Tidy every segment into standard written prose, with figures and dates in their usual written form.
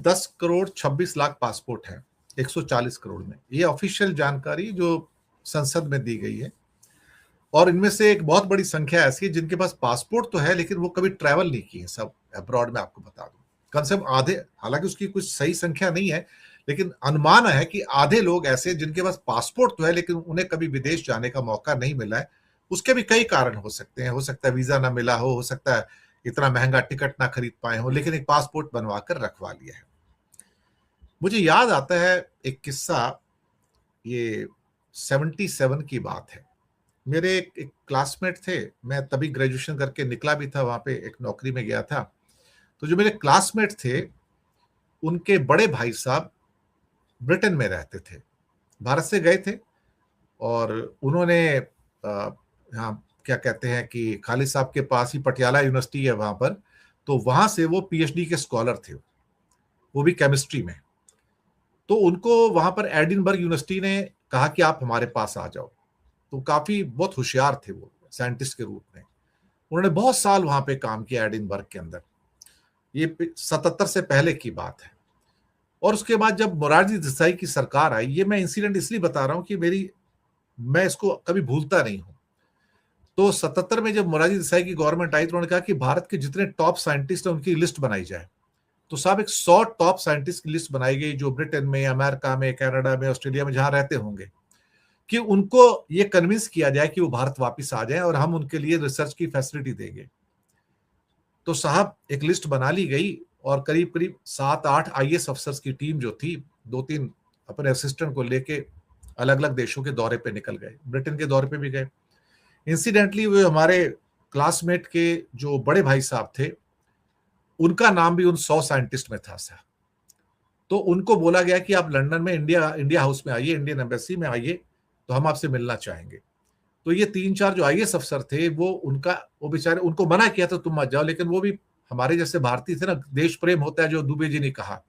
10,26,00,000 passport हैं 140 करोड़ में। ये ऑफिशियल जानकारी जो संसद में दी गई है। और इनमें से एक बहुत बड़ी संख्या ऐसी है जिनके पास पासपोर्ट तो है लेकिन वो कभी ट्रैवल नहीं किए सब अब्रॉड में। आपको बता दूं कम से कम आधे, हालांकि उसकी कुछ सही संख्या नहीं है, लेकिन अनुमान है कि आधे लोग ऐसे जिनके पास पासपोर्ट तो है लेकिन उन्हें कभी विदेश जाने का मौका नहीं मिला है। उसके भी कई कारण हो सकते हैं। हो सकता है वीजा ना मिला हो सकता है इतना महंगा टिकट ना खरीद पाए हो, लेकिन एक पासपोर्ट बनवा कर रखवा लिया है। मुझे याद आता है एक किस्सा, ये 77 की बात है। मेरे एक क्लासमेट थे, मैं तभी ग्रेजुएशन करके निकला भी था, वहां पे एक नौकरी में गया था। तो जो मेरे क्लासमेट थे उनके बड़े भाई साहब ब्रिटेन में रहते थे, भारत से गए थे और उन्होंने यहाँ क्या कहते हैं कि खालिद साहब के पास ही पटियाला यूनिवर्सिटी है वहां पर, तो वहां से वो पीएचडी के स्कॉलर थे, वो भी केमिस्ट्री में। तो उनको वहां पर एडिनबर्ग यूनिवर्सिटी ने कहा कि आप हमारे पास आ जाओ। तो काफी बहुत होशियार थे वो साइंटिस्ट के रूप में। उन्होंने बहुत साल वहां पे काम किया एडिनबर्ग के अंदर। ये 77 से पहले की बात है। और उसके बाद जब मोरारजी देसाई की सरकार आई, ये मैं इंसिडेंट इसलिए बता रहा हूं कि मैं इसको कभी भूलता नहीं हूं। तो 77 में जब मोरारजी देसाई की गवर्नमेंट आई तो उन्होंने कहा कि भारत के जितने टॉप साइंटिस्ट हैं उनकी लिस्ट बनाई जाए। तो साहब एक 100 टॉप साइंटिस्ट की लिस्ट बनाई गई जो ब्रिटेन में, अमेरिका में, कनाडा में, ऑस्ट्रेलिया में जहां रहते होंगे, कि उनको ये कन्विंस किया जाए कि वो भारत वापस आ जाए और हम उनके लिए रिसर्च की फैसिलिटी देंगे। तो साहब एक लिस्ट बना ली गई और करीब करीब 7-8 आईएएस अफसर्स की टीम जो थी, 2-3 अपने असिस्टेंट को लेके अलग अलग देशों के दौरे पे निकल गए, ब्रिटेन के दौरे पे भी गए। इंसिडेंटली वो हमारे क्लासमेट के जो बड़े भाई साहब थे उनका नाम भी उन 100 साइंटिस्ट में था साहब। तो उनको बोला गया कि आप लंदन में इंडिया हाउस में आइए, इंडियन एम्बेसी में आइए, तो हम आपसे मिलना चाहेंगे। तो ये 3-4 जो आईएएस अफसर थे वो बेचारे, उनको मना किया था तुम मत जाओ, लेकिन वो भी हमारे जैसे भारतीय थे ना, देश प्रेम होता है जो दुबे जी ने कहा,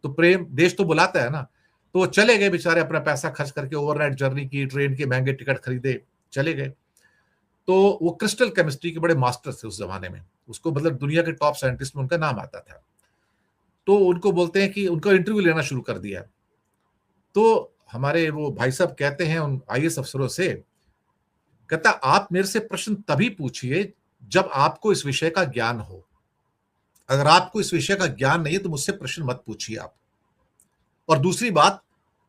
तो प्रेम देश तो बुलाता है ना। तो वो चले गए बेचारे, अपना पैसा खर्च करके ओवरनाइट जर्नी की, ट्रेन के महंगे टिकट खरीदे, चले गए। तो वो क्रिस्टल केमिस्ट्री के बड़े मास्टर थे उस जमाने में, उसको मतलब दुनिया के टॉप साइंटिस्ट में उनका नाम आता था। तो उनको बोलते हैं कि उनका इंटरव्यू लेना शुरू कर दिया। तो हमारे वो भाई साहब कहते हैं उन आईएएस अफसरों से, कहता आप मेरे से प्रश्न तभी पूछिए जब आपको इस विषय का ज्ञान हो। अगर आपको इस विषय का ज्ञान नहीं है तो मुझसे प्रश्न मत पूछिए आप। और दूसरी बात,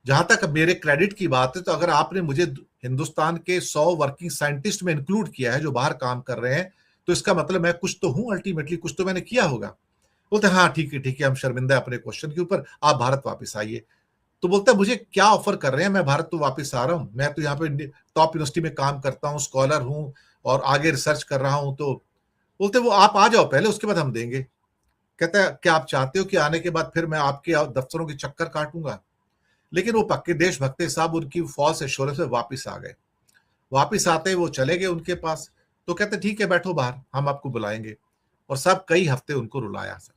जहां तक मेरे क्रेडिट की बात है, तो अगर आपने मुझे हिंदुस्तान के 100 वर्किंग साइंटिस्ट में इंक्लूड किया है जो बाहर काम कर रहे हैं, तो इसका मतलब मैं कुछ तो हूं, अल्टीमेटली कुछ तो मैंने किया होगा। बोलते हाँ ठीक है, हम शर्मिंदा है अपने क्वेश्चन के ऊपर, आप भारत वापस आइए। तो बोलता है मुझे क्या ऑफर कर रहे हैं, मैं भारत तो वापस आ रहा हूं, मैं तो यहाँ पे टॉप यूनिवर्सिटी में काम करता हूँ, स्कॉलर हूं और आगे रिसर्च कर रहा हूं। तो बोलते वो आप आ जाओ पहले, उसके बाद हम देंगे। कहता है क्या आप चाहते हो कि आने के बाद फिर मैं आपके दफ्तरों के चक्कर काटूंगा? लेकिन वो पक्के देशभक्त साहब उनकी फॉल्स एश्योरेंस से वापस आ गए। वापस आते ही वो चले गए उनके पास। तो कहते ठीक है बैठो बाहर, हम आपको बुलाएंगे। और सब कई हफ्ते उनको रुलाया सर।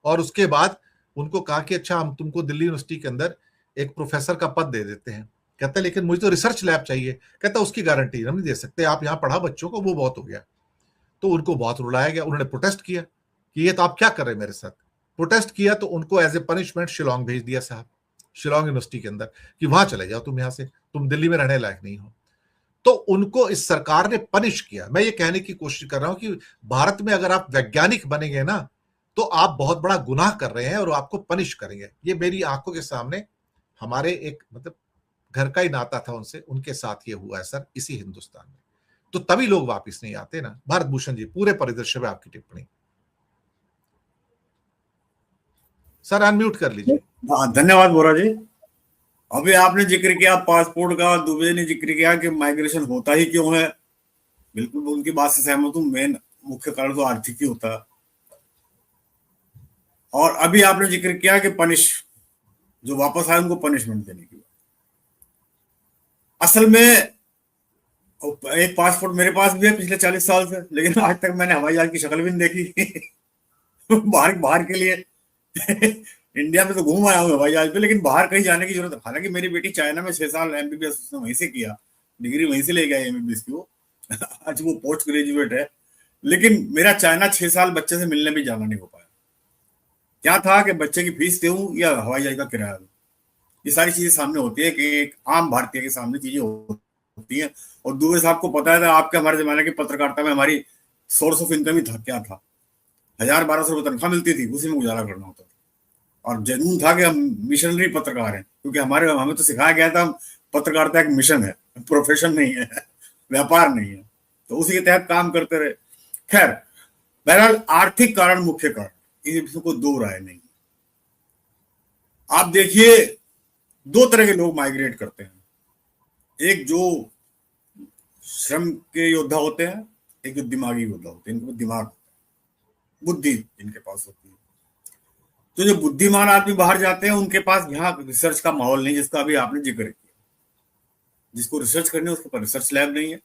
और उसके बाद उनको कहा कि अच्छा हम तुमको दिल्ली यूनिवर्सिटी के अंदर एक प्रोफेसर का पद दे देते हैं। कहते लेकिन मुझे तो रिसर्च लैब चाहिए। कहता उसकी गारंटी हम नहीं दे सकते, आप यहाँ पढ़ा बच्चों को, वो बहुत हो गया। तो उनको बहुत रुलाया गया। उन्होंने प्रोटेस्ट किया कि ये तो आप क्या कर रहे हैं मेरे साथ। प्रोटेस्ट किया तो उनको एज ए पनिशमेंट शिलोंग भेज दिया साहब, शिलोंग यूनिवर्सिटी के अंदर, कि वहां चले जाओ तुम, यहां से तुम दिल्ली में रहने लायक नहीं हो। तो उनको इस सरकार ने पनिश किया। मैं ये कहने की कोशिश कर रहा हूं कि भारत में अगर आप वैज्ञानिक बनेंगे ना, तो आप बहुत बड़ा गुनाह कर रहे हैं और आपको पनिश करेंगे। ये मेरी आंखों के सामने हमारे एक मतलब घर का ही नाता था उनसे, उनके साथ ये हुआ है सर, इसी हिंदुस्तान में। तो तभी लोग वापिस नहीं आते ना। भारत भूषण जी, पूरे परिदृश्य में आपकी टिप्पणी सर, अनम्यूट कर लीजिए। हाँ धन्यवाद बोरा जी। अभी आपने जिक्र किया पासपोर्ट का, दुबे ने जिक्र किया कि माइग्रेशन होता ही क्यों है। बिल्कुल उनकी बात से सहमत हूँ। मेन मुख्य कारण तो आर्थिक ही होता है। और अभी आपने जिक्र किया कि जो वापस आए उनको पनिशमेंट देने की। असल में एक पासपोर्ट मेरे पास भी है पिछले 40 साल से, लेकिन आज तक मैंने हवाई जहाज की शक्ल भी नहीं देखी। बाहर के लिए इंडिया में तो घूम आया हूँ हवाई जहाज पे, लेकिन बाहर कहीं जाने की जरूरत है। हालांकि मेरी बेटी चाइना में 6 साल एमबीबीएस उसने वहीं से किया, डिग्री वहीं से ले गया एमबीबीएस की वो। आज वो पोस्ट ग्रेजुएट है। लेकिन मेरा चाइना 6 साल बच्चे से मिलने भी जाना नहीं हो पाया। क्या था कि बच्चे की फीस दूं या हवाई जहाज का किराया दूं। ये सारी चीजें सामने होती है कि एक आम भारतीय के सामने चीजें होती हैं। और दूसरे साहब को पता है था आपके हमारे जमाने की पत्रकारिता में हमारी सोर्स ऑफ इनकम ही था, क्या था, 1000-1200 रुपये तनख्वाह मिलती थी, उसी में गुजारा करना होता था। और जुनून था कि हम मिशनरी पत्रकार हैं, क्योंकि हमें तो सिखाया गया था पत्रकारिता एक मिशन है, प्रोफेशन नहीं है, व्यापार नहीं है। तो उसी के तहत काम करते रहे। खैर, बहरहाल आर्थिक कारण मुख्य कारण, इसमें कोई दो राय नहीं। आप देखिए, दो तरह के लोग माइग्रेट करते हैं। एक जो श्रम के योद्धा होते हैं, एक जो दिमागी योद्धा होते हैं, इनको दिमाग, बुद्धि इनके पास होती है। तो जो बुद्धिमान आदमी बाहर जाते हैं उनके पास यहाँ रिसर्च का माहौल नहीं, जिसका अभी आपने जिक्र किया। जिसको रिसर्च करनी है उसके पास रिसर्च लैब नहीं है,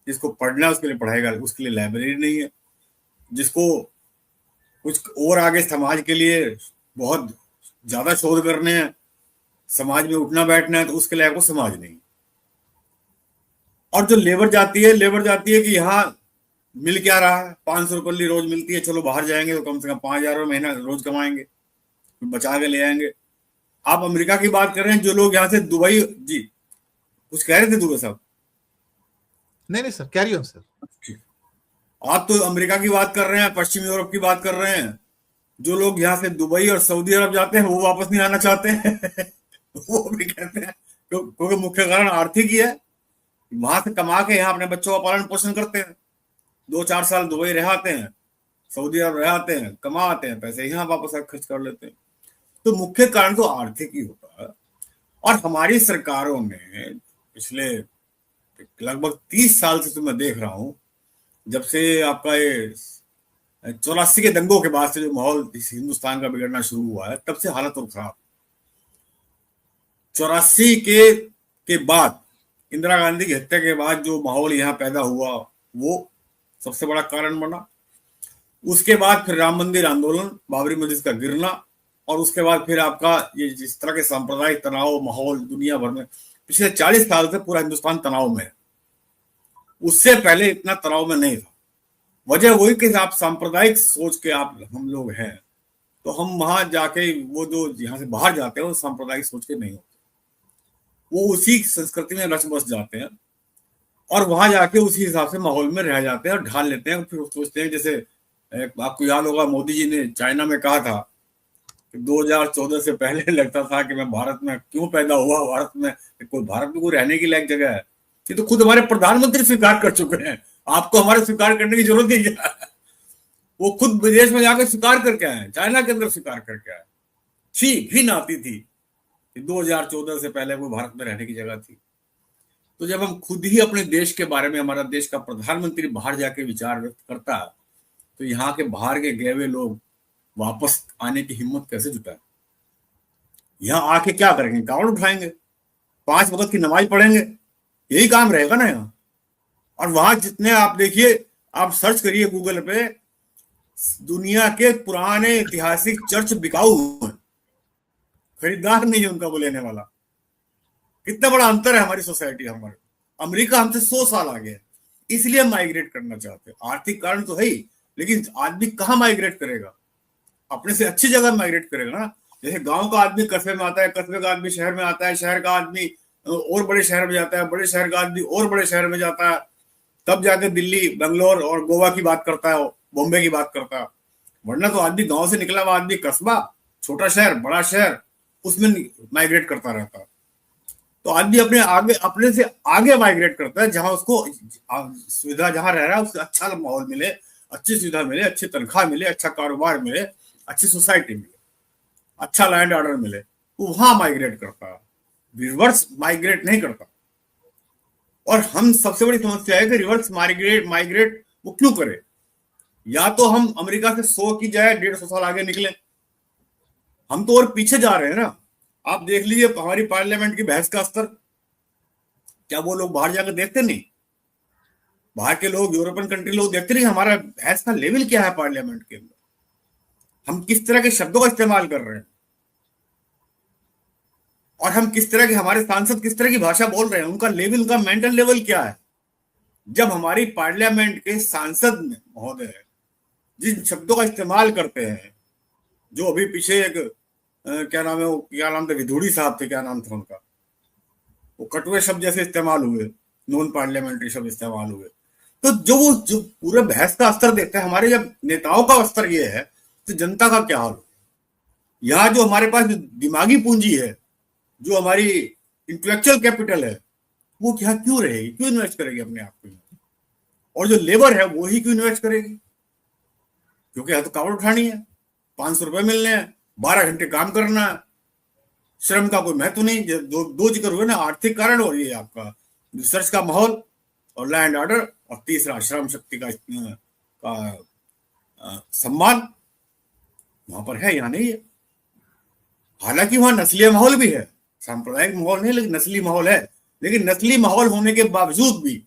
जिसको पढ़ना है उसके लिए पढ़ाएगा, उसके लिए लाइब्रेरी नहीं है, जिसको कुछ और आगे समाज के लिए बहुत ज्यादा शोध करने हैं, समाज में उठना बैठना है, तो उसके लिए आपको समाज नहीं। और जो लेबर जाती है कि यहाँ मिल क्या रहा है, 500 रुपये रोज मिलती है, चलो बाहर जाएंगे तो कम से कम 5000 महीना रोज कमाएंगे, बचा के ले आएंगे। आप अमेरिका की बात कर रहे हैं, जो लोग यहाँ से दुबई, जी कुछ कह रहे थे दुबई साहब? नहीं सर, कैरी ऑन सर। आप तो अमेरिका की बात कर रहे हैं, पश्चिम यूरोप की बात कर रहे हैं। जो लोग यहाँ से दुबई और सऊदी अरब जाते हैं वो वापस नहीं आना चाहते हैं। वो भी कहते हैं क्योंकि मुख्य कारण आर्थिक ही है। वहां से कमा के यहाँ अपने बच्चों का पालन पोषण करते हैं, 2-4 साल दुबई रह आते हैं, सऊदी अरब रह आते हैं, कमा आते हैं पैसे, यहाँ वापस आकर खर्च कर लेते हैं। तो मुख्य कारण तो आर्थिक ही होता है। और हमारी सरकारों ने पिछले लगभग 30 साल से, तो मैं देख रहा हूं, जब से आपका ये 84 के दंगों के बाद से जो माहौल इस हिंदुस्तान का बिगड़ना शुरू हुआ है, तब से हालत और खराब। 84 के बाद, इंदिरा गांधी की हत्या के बाद जो माहौल यहाँ पैदा हुआ वो सबसे बड़ा कारण बना। उसके बाद फिर राम मंदिर आंदोलन, बाबरी मस्जिद का गिरना, और उसके बाद फिर आपका ये जिस तरह के सांप्रदायिक तनाव माहौल दुनिया भर में, पिछले 40 साल से पूरा हिंदुस्तान तनाव में है। उससे पहले इतना तनाव में नहीं था। वजह वही कि आप सांप्रदायिक सोच के आप हम लोग हैं, तो हम वहां जाके, वो जो यहाँ से बाहर जाते हैं वो सांप्रदायिक सोच के नहीं होते, वो उसी संस्कृति में रच बस जाते हैं और वहां जाके उसी हिसाब से माहौल में रह जाते हैं और ढाल लेते हैं। फिर सोचते हैं, जैसे आपको याद होगा मोदी जी ने चाइना में कहा था कि 2014 से पहले लगता था कि मैं भारत में क्यों पैदा हुआ, भारत में कोई रहने की लायक जगह है। ये तो खुद हमारे प्रधानमंत्री स्वीकार कर चुके हैं, आपको हमारे स्वीकार करने की जरूरत नहीं है। वो खुद विदेश में जाकर स्वीकार करके आए, चाइना के अंदर स्वीकार करके आए। छी घिन आती थी कि 2014 से पहले वो भारत में रहने की जगह थी। तो जब हम खुद ही अपने देश के बारे में, हमारा देश का प्रधानमंत्री बाहर जाके विचार व्यक्त करता है, तो यहाँ के बाहर के गए हुए लोग वापस आने की हिम्मत कैसे जुटाए? यहाँ आके क्या करेंगे? कावड़ उठाएंगे, 5 वक्त की नमाज पढ़ेंगे, यही काम रहेगा ना यहाँ। और वहां जितने आप देखिए, आप सर्च करिए गूगल पे, दुनिया के पुराने ऐतिहासिक चर्च बिकाऊ हैं, खरीदार नहीं है उनका वो लेने वाला। कितना बड़ा अंतर है हमारी सोसाइटी, हमारे अमेरिका हमसे 100 साल आगे है, इसलिए हम माइग्रेट करना चाहते हैं। आर्थिक कारण तो है ही, लेकिन आदमी कहाँ माइग्रेट करेगा? अपने से अच्छी जगह माइग्रेट करेगा ना। जैसे गांव का आदमी कस्बे में आता है, कस्बे का आदमी शहर में आता है, शहर का आदमी और बड़े शहर में जाता है, बड़े शहर का आदमी और बड़े शहर में जाता है, तब जाके दिल्ली, बेंगलोर और गोवा की बात करता है, बॉम्बे की बात करता है। वरना तो आदमी गांव से निकला हुआ आदमी कस्बा, छोटा शहर, बड़ा शहर, उसमें माइग्रेट करता रहता है। तो आदमी अपने से आगे माइग्रेट करता है, जहां उसको सुविधा, जहां रह रहा है उससे अच्छा माहौल मिले, अच्छी सुविधा मिले, अच्छी तनख्वाह मिले, अच्छा कारोबार मिले, अच्छी सोसाइटी मिले, अच्छा लैंड ऑर्डर मिले, तो वहां माइग्रेट करता है, रिवर्स माइग्रेट नहीं करता। और हम सबसे बड़ी समस्या है कि रिवर्स माइग्रेट वो क्यों करे? या तो हम अमेरिका से 100 की जाए 150 साल आगे निकले, हम तो और पीछे जा रहे हैं ना। आप देख लीजिए हमारी पार्लियामेंट की बहस का स्तर, क्या वो लोग बाहर जाकर देखते नहीं? बाहर के लोग, यूरोपियन कंट्री लोग देखते नहीं हमारा बहस का लेवल क्या है पार्लियामेंट के अंदर, हम किस तरह के शब्दों का इस्तेमाल कर रहे हैं, और हम किस तरह के, हमारे सांसद किस तरह की भाषा बोल रहे हैं, उनका लेवल, उनका मेंटल लेवल क्या है। जब हमारी पार्लियामेंट के सांसद महोदय जिन शब्दों का इस्तेमाल करते हैं, जो अभी पीछे एक क्या नाम है वो, क्या नाम था, विधूड़ी साहब थे, क्या नाम था उनका, वो कटुए शब्द जैसे इस्तेमाल हुए, नॉन पार्लियामेंट्री शब्द इस्तेमाल हुए। तो जो पूरे बहस का स्तर देखते हैं, हमारे जब नेताओं का स्तर ये है, तो जनता का क्या हाल हो। यहाँ जो हमारे पास दिमागी पूंजी है, जो हमारी इंटेलेक्चुअल कैपिटल है, वो क्या क्यों रहेगी, क्यों इन्वेस्ट करेगी अपने आप को, और जो लेबर है वो ही क्यों इन्वेस्ट करेगी, क्योंकि यहाँ तो कावड़ उठानी है, 500 रुपए मिलने हैं, 12 घंटे काम करना है, श्रम का कोई महत्व नहीं। दो जिक्र हुए ना, आर्थिक कारण और ये आपका रिसर्च का माहौल और लैंड ऑर्डर, और तीसरा श्रम शक्ति का सम्मान वहां पर है, यहाँ नहीं है। हालांकि वहां नस्लीय माहौल भी है, सांप्रदायिक माहौल नहीं, लेकिन नस्ली माहौल है। लेकिन नस्ली माहौल होने के बावजूद भी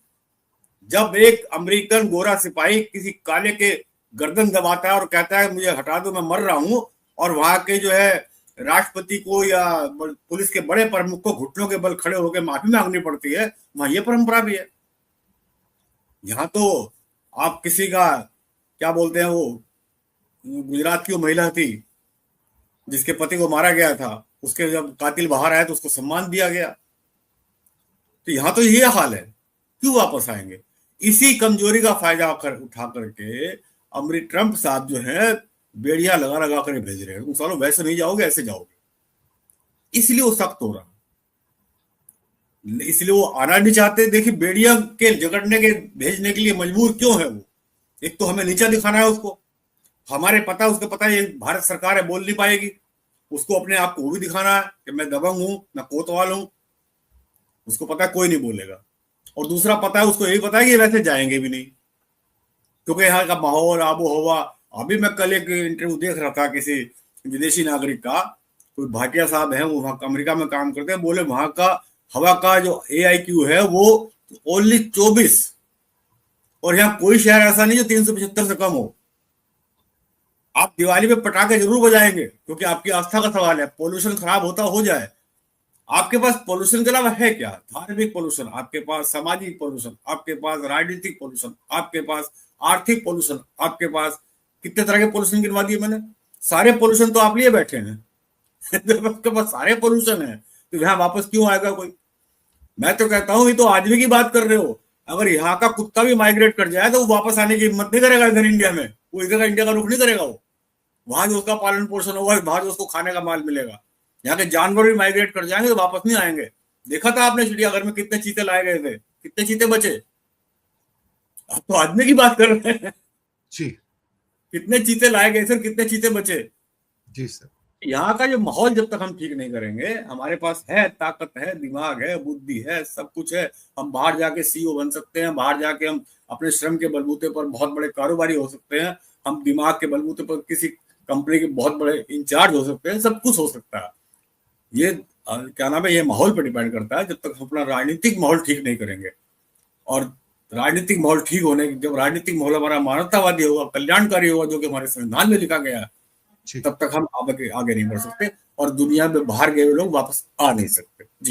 जब एक अमेरिकन गोरा सिपाही किसी काले के गर्दन दबाता है और कहता है मुझे हटा दो, मैं मर रहा हूं, और वहां के जो है राष्ट्रपति को या पुलिस के बड़े प्रमुख को घुटनों के बल खड़े होकर माफी मांगनी पड़ती है, वहां ये परंपरा भी है। यहाँ तो आप किसी का क्या बोलते हैं, वो गुजरात की वो महिला थी जिसके पति को मारा गया था, उसके जब कातिल बाहर आया तो उसको सम्मान दिया गया। तो यहाँ तो ये हाल है, क्यों वापस आएंगे। इसी कमजोरी का फायदा उठा करके अमरीक ट्रंप साहब जो है बेड़िया लगा लगा कर भेज रहे हैं, तुम सालों वैसे नहीं जाओगे, ऐसे जाओगे। इसलिए वो सख्त हो रहा है, इसलिए वो आना नहीं चाहते। देखिए बेड़िया के जगड़ने के भेजने के लिए मजबूर क्यों है वो, एक तो हमें नीचा दिखाना है उसको, हमारे पता उसको पता है ये भारत सरकार है, बोल नहीं पाएगी, उसको अपने आप को वो भी दिखाना है कि मैं दबंग हूं, मैं कोतवाल हूं, उसको पता है कोई नहीं बोलेगा। और दूसरा पता है उसको, यही पता है कि वैसे जाएंगे भी नहीं, क्योंकि यहाँ का माहौल, आबो हवा। अभी मैं कल एक इंटरव्यू देख रहा था किसी विदेशी नागरिक का, कोई भाटिया साहब है, वो वहां अमेरिका में काम करते हैं, बोले वहां का हवा का जो AIQ है वो ओनली 24, और यहाँ कोई शहर ऐसा नहीं जो 375 से कम हो। आप दिवाली में पटाखे जरूर बजाएंगे क्योंकि आपकी आस्था का सवाल है, पोल्यूशन खराब होता हो जाए। आपके पास पोल्यूशन के अलावा है क्या, धार्मिक पोल्यूशन, आपके पास सामाजिक पोल्यूशन, आपके पास राजनीतिक पोल्यूशन, आपके पास आर्थिक पोल्यूशन, आपके पास कितने तरह के पोल्यूशन गिनवा दिए मैंने, सारे पोल्यूशन तो आप लिए बैठे हैं। आपके पास सारे पोल्यूशन है, तो यहाँ वापस क्यों आएगा कोई। मैं तो कहता हूँ, ये तो आदमी की बात कर रहे हो, अगर यहाँ का कुत्ता भी माइग्रेट कर जाए तो वो वापस आने की हिम्मत नहीं करेगा इधर इंडिया में, वो इधर का इंडिया का रुख नहीं करेगा। वो वहां जो उसका पालन पोषण होगा, वहां जो उसको खाने का माल मिलेगा। यहाँ के जानवर भी माइग्रेट कर जाएंगे तो वापस नहीं आएंगे। देखा था आपने चिड़ियाघर में कितने चीते लाए गए थे, कितने चीते बचे। आप तो आदमी की बात कर रहे हैं जी, कितने चीते लाए गए सर, कितने चीते बचे। जी सर। यहाँ का जो माहौल जब तक हम ठीक नहीं करेंगे, हमारे पास है ताकत है, दिमाग है, बुद्धि है, सब कुछ है, हम बाहर जाके CEO बन सकते हैं, बाहर जाके हम अपने श्रम के बलबूते पर बहुत बड़े कारोबारी हो सकते हैं, हम दिमाग के बलबूते पर किसी कंपनी के बहुत बड़े इंचार्ज हो सकते हैं, सब कुछ हो सकता है। ये क्या नाम है, ये माहौल पर डिपेंड करता है। जब तक हम अपना राजनीतिक माहौल ठीक नहीं करेंगे, और राजनीतिक माहौल ठीक होने, जब राजनीतिक माहौल हमारा मानवतावादी होगा, कल्याणकारी होगा, जो कि हमारे संविधान में लिखा गया है, तब तक हम आगे नहीं बढ़ सकते, और दुनिया में बाहर गए लोग वापस आ नहीं सकते। जी।